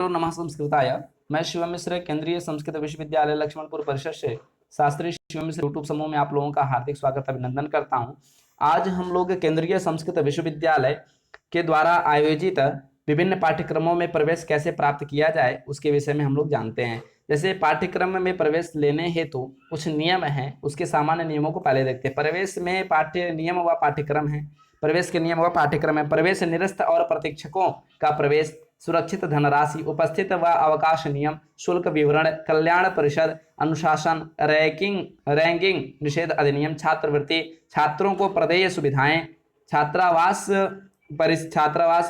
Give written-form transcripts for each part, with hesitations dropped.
नमः संस्कृताय। मैं शिवम मिश्र केंद्रीय संस्कृत विश्वविद्यालय लक्ष्मणपुर परिसर से शास्त्री शिवम मिश्र यूट्यूब समूह में आप लोगों का हार्दिक स्वागत अभिनंदन करता हूं। आज हम लोग केंद्रीय संस्कृत विश्वविद्यालय के द्वारा आयोजित विभिन्न पाठ्यक्रमों में प्रवेश कैसे प्राप्त किया जाए उसके विषय में हम लोग जानते हैं। जैसे पाठ्यक्रम में प्रवेश लेने हेतु कुछ नियम हैं, उसके सामान्य नियमों को पहले देखते हैं। प्रवेश में पाठ्य नियम व पाठ्यक्रम है। प्रवेश के नियम व पाठ्यक्रम है। प्रवेश निरस्त और प्रतीक्षकों का प्रवेश, सुरक्षित धनराशि, उपस्थित व अवकाश नियम, शुल्क विवरण, कल्याण परिषद, अनुशासन, रैंकिंग निषेध अधिनियम, छात्रवृत्ति, छात्रों को प्रदेय सुविधाएं, छात्रावास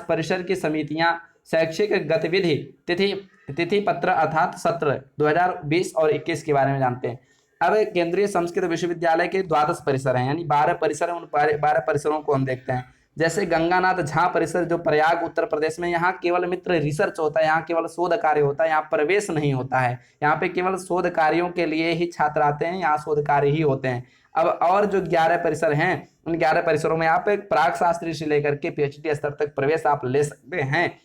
परिसर की समितियां, शैक्षिक गतिविधि, तिथि पत्र अर्थात सत्र 2020 और 21 के बारे में जानते हैं। अब केंद्रीय संस्कृत विश्वविद्यालय के 12 परिसर हैं, यानी 12 परिसर हैं। उन 12 परिसरों को हम देखते हैं। जैसे गंगानाथ झा परिसर जो प्रयाग उत्तर प्रदेश में, यहाँ केवल मित्र रिसर्च होता है, यहाँ केवल शोध कार्य होता है, यहाँ प्रवेश नहीं होता है। यहाँ पे केवल शोध कार्यों के लिए ही छात्र आते हैं, यहाँ शोध कार्य ही होते हैं। अब और जो 11 परिसर हैं, उन 11 परिसरों में आप एक प्राक शास्त्री से लेकर के PhD स्तर तक प्रवेश आप ले सकते हैं।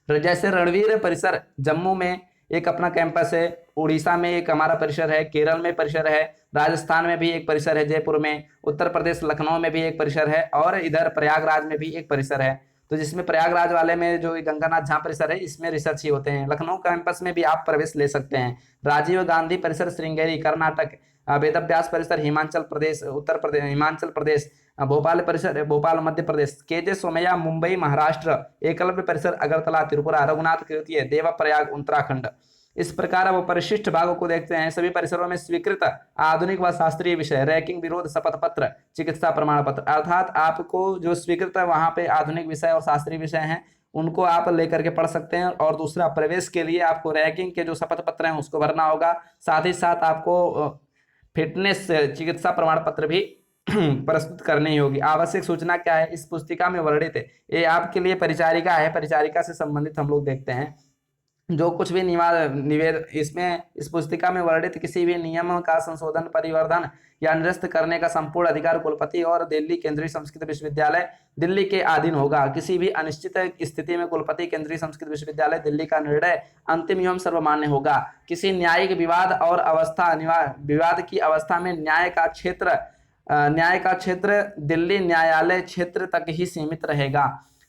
जैसे रणवीर परिसर जम्मू में एक अपना कैंपस है, उड़ीसा में एक हमारा परिसर है, केरल में परिसर है, राजस्थान में भी एक परिसर है, जयपुर में, उत्तर प्रदेश लखनऊ में भी एक परिसर है, और इधर प्रयागराज में भी एक परिसर है। तो जिसमें प्रयागराज वाले में जो गंगानाथ झा परिसर है, इसमें रिसर्च ही होते हैं। लखनऊ कैंपस में भी आप प्रवेश ले सकते हैं। राजीव गांधी परिसर श्रृंगेरी कर्नाटक, वेदव्यास परिसर हिमाचल प्रदेश, भोपाल परिसर भोपाल मध्य प्रदेश, केजे सोमैया मुंबई महाराष्ट्र, एकलव्य परिसर अगरतला त्रिपुरा, रघुनाथ कृतीय देवप्रयाग उत्तराखंड। इस प्रकार अब परिशिष्ट भागों को देखते हैं। सभी परिसरों में स्वीकृत आधुनिक व शास्त्रीय विषय, रैंकिंग, विरोध, शपथ पत्र, चिकित्सा प्रमाण पत्र, अर्थात आपको जो स्वीकृत है वहां पे आधुनिक विषय और शास्त्रीय विषय हैं, उनको आप लेकर के पढ़ सकते हैं। और दूसरा, प्रवेश के लिए आपको रैंकिंग के जो शपथ पत्र हैं उसको भरना होगा। साथ ही साथ आपको फिटनेस चिकित्सा प्रमाण पत्र भी प्रस्तुत करनी होगी। आवश्यक सूचना क्या है इस पुस्तिका में वर्णित है, ये आपके लिए परिचारिका है। परिचारिका से संबंधित हम लोग देखते हैं। जो कुछ भी निवेद इसमें इस पुस्तिका में वर्णित किसी भी नियम का संशोधन, परिवर्धन या निरस्त करने का संपूर्ण अधिकार कुलपति और दिल्ली केंद्रीय संस्कृत विश्वविद्यालय दिल्ली के अधीन होगा। किसी भी अनिश्चित स्थिति में कुलपति केंद्रीय संस्कृत विश्वविद्यालय दिल्ली का निर्णय अंतिम एवं सर्वमान्य होगा। किसी न्यायिक विवाद की अवस्था में न्याय का क्षेत्र दिल्ली न्यायालय क्षेत्र तक ही सीमित रहेगा।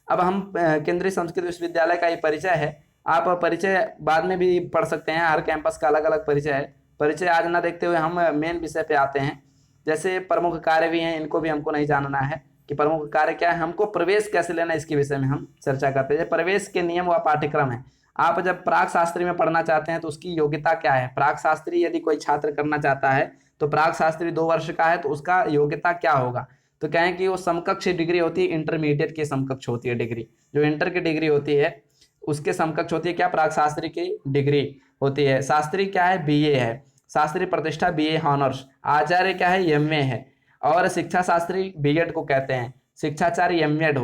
अब हम केंद्रीय संस्कृत विश्वविद्यालय का ये परिचय है। आप परिचय बाद में भी पढ़ सकते हैं, हर कैंपस का अलग अलग परिचय है। परिचय आज ना देखते हुए हम मेन विषय पे आते हैं। जैसे प्रमुख कार्य भी हैं, इनको भी हमको नहीं जानना है कि प्रमुख कार्य क्या है। हमको प्रवेश कैसे लेना है इसके विषय में हम चर्चा करते हैं। प्रवेश के नियम व पाठ्यक्रम है। आप जब प्राक शास्त्री में पढ़ना चाहते हैं तो उसकी योग्यता क्या है। प्राक शास्त्री यदि कोई छात्र करना चाहता है तो प्राक शास्त्री 2 वर्ष का है, तो उसका योग्यता क्या होगा। तो कहें कि वो समकक्ष डिग्री होती है, इंटरमीडिएट के समकक्ष होती है डिग्री। जो इंटर की डिग्री होती है उसके समकक्ष होती है क्या, प्राक शास्त्री की डिग्री होती है। शास्त्री क्या है, BA है। शास्त्री प्रतिष्ठा BA हॉनर्स। आचार्य क्या है, MA है। और शिक्षा शास्त्री B.Ed को कहते हैं। शिक्षाचार्य M.Ed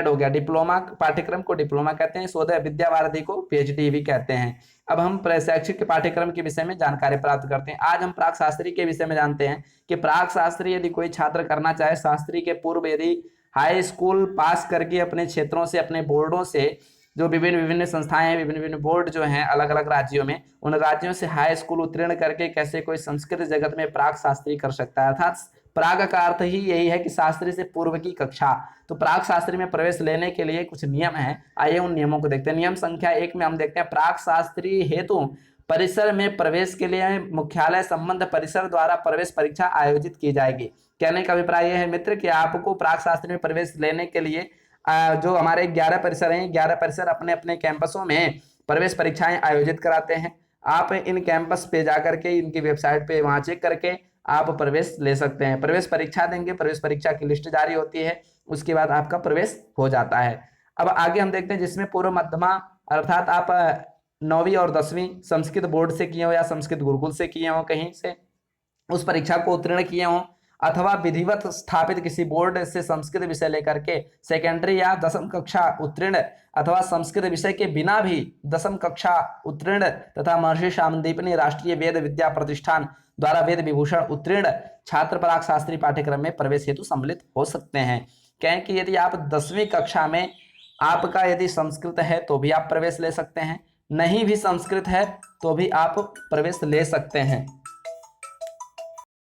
हो गया। डिप्लोमा पाठ्यक्रम को डिप्लोमा कहते हैं। शोध विद्या वारिधि को PhD भी कहते हैं। अब हम शैक्षिक पाठ्यक्रम के विषय में जानकारी प्राप्त करते हैं। आज हम प्राक शास्त्री के विषय में जानते हैं कि प्राक शास्त्री यदि कोई छात्र करना चाहे, शास्त्री के पूर्व यदि हाई स्कूल पास करके अपने क्षेत्रों से, अपने बोर्डों से, जो विभिन्न संस्थाएं हैं, विभिन्न बोर्ड जो हैं अलग अलग राज्यों में, उन राज्यों से हाई स्कूल उत्तीर्ण करके कैसे कोई संस्कृत जगत में प्राक शास्त्री कर सकता है। अर्थात प्राक का अर्थ ही यही है कि शास्त्री से पूर्व की कक्षा। तो प्राक शास्त्री में प्रवेश लेने के लिए कुछ नियम है। आइए उन नियमों को देखते हैं। नियम संख्या 1 में हम देखते हैं, प्राक शास्त्री हेतु परिसर में प्रवेश के लिए मुख्यालय संबंध परिसर द्वारा प्रवेश परीक्षा आयोजित की जाएगी। कहने का अभिप्राय यह है मित्र कि आपको प्राक शास्त्री में प्रवेश लेने के लिए जो हमारे 11 परिसर हैं, 11 परिसर अपने अपने कैंपसों में प्रवेश परीक्षाएं आयोजित कराते हैं। आप इन कैंपस पे जाकर के, इनकी वेबसाइट पे वहां चेक करके आप प्रवेश ले सकते हैं। प्रवेश परीक्षा देंगे, प्रवेश परीक्षा की लिस्ट जारी होती है, उसके बाद आपका प्रवेश हो जाता है। अब आगे हम देखते हैं जिसमें पूर्व मध्यमा, अर्थात आप 9वीं और 10वीं संस्कृत बोर्ड से किए हो या संस्कृत गुरुकुल से किए हो, कहीं से उस परीक्षा को उत्तीर्ण किए हो, अथवा विधिवत स्थापित किसी बोर्ड से संस्कृत विषय लेकर के सेकेंडरी या 10वीं कक्षा उत्तीर्ण, अथवा संस्कृत विषय के बिना भी 10वीं कक्षा उत्तीर्ण तथा महर्षि शामदीपनी राष्ट्रीय वेद विद्या प्रतिष्ठान द्वारा वेद विभूषण उत्तीर्ण छात्र प्राक शास्त्री पाठ्यक्रम में प्रवेश हेतु सम्मिलित हो सकते हैं। कहें कि यदि आप 10वीं कक्षा में आपका यदि संस्कृत है तो भी आप प्रवेश ले सकते हैं, नहीं भी संस्कृत है तो भी आप प्रवेश ले सकते हैं।